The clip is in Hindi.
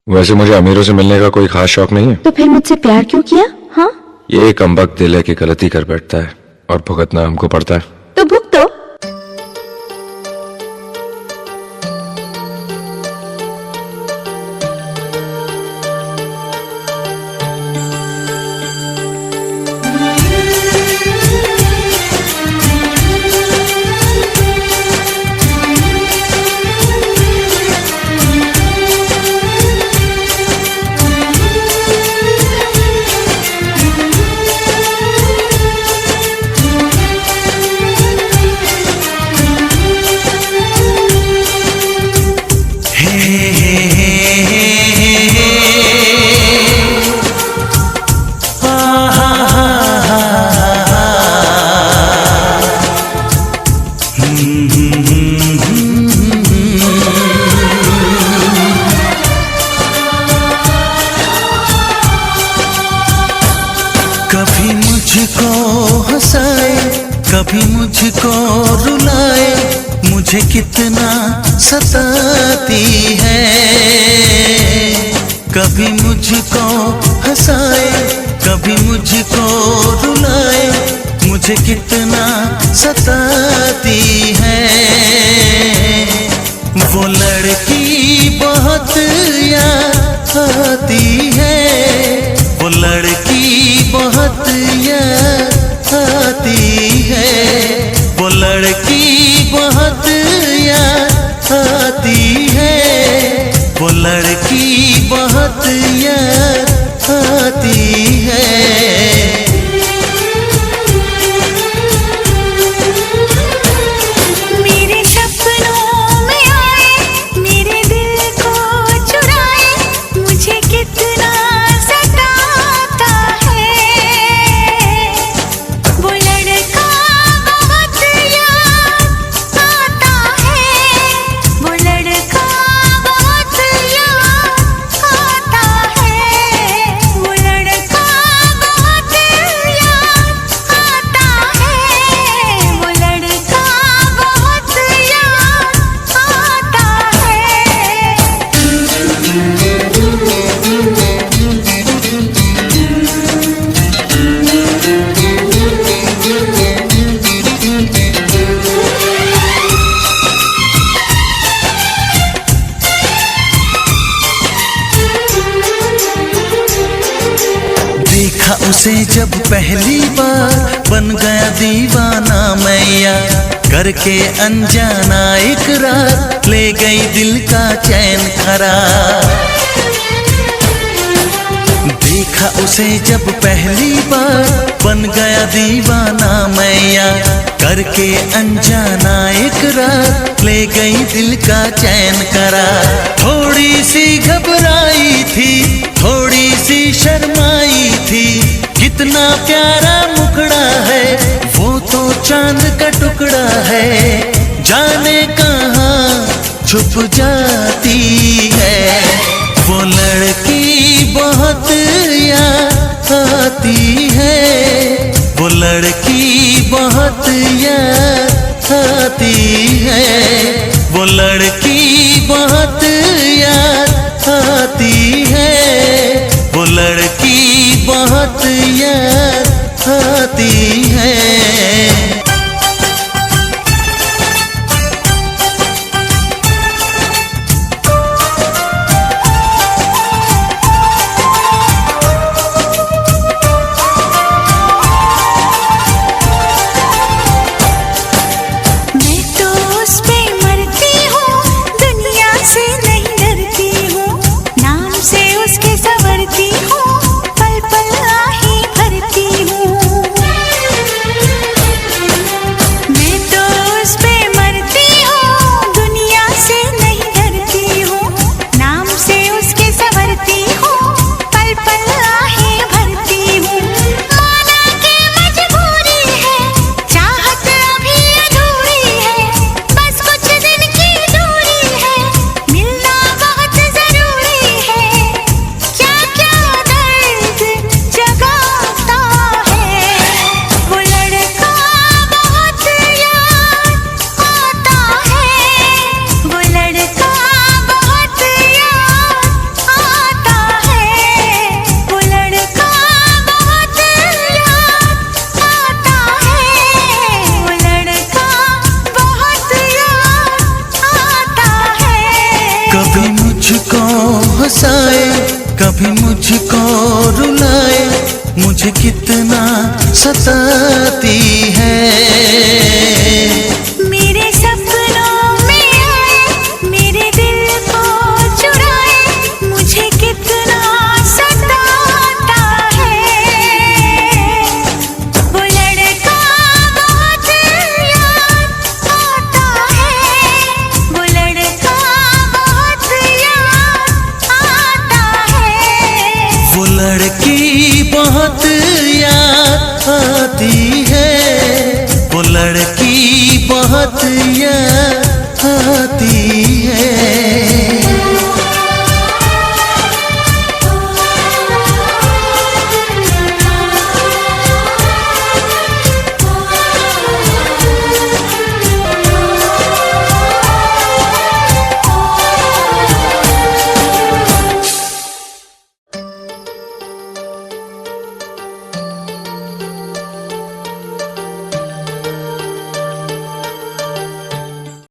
वैसे मुझे अमीरों से मिलने का कोई खास शौक नहीं है। तो फिर मुझसे प्यार क्यों किया? हाँ, ये कमबख्त दिल है कि गलती कर बैठता है और भुगतना हमको पड़ता है। तो भुगतो। कभी मुझको हंसाए, कभी मुझको रुलाए, मुझे कितना सताती है। कभी मुझको हंसाए, कभी मुझको रुलाए, मुझे कितना सताती है। वो लड़की बहुत याद आती है, वो लड़की बहुत याद आती है, वो लड़की बहुत याद आती है, वो लड़की बहुत याद आती है। मेरे सपनों में आए, मेरे दिल को चुराए, मुझे कितना सताता है। वो लड़का बहुत याद आता है, वो लड़का बहुत याद आता है, वो लड़का बहुत याद आता है, वो लड़का बहुत याद आता देखा उसे जब पहली बार, बन गया दीवाना मैया, करके अनजाना इकरार, ले गई दिल का चैन करार। देखा उसे जब पहली बार, बन गया दीवाना मैया, करके अनजाना इकरार, ले गई दिल का चैन करार। थोड़ी सी घबराई थी, थोड़ी सी शर्माई थी, कितना प्यारा मुखड़ा है, वो तो चांद का टुकड़ा है, जाने कहाँ छुप जाती है। वो लड़की बहुत याद आती है, वो लड़की बहुत याद आती है, वो लड़की बहुत याद आती है, वो लड़की बहुत याद आती है। मैं तो उस पे मरती हूँ, दुनिया से नहीं डरती हूँ, ना हंसाए, कभी मुझको रुलाए, मुझे कितना सताती है। मेरे सपनों में आए, मेरे दिल को चुराए, मुझे कितना सताता है। वो लड़का बहुत याद आता है, वो लड़का बहुत याद आता है। वो लड़की बहुत याद आती है, वो लड़की बहुत याद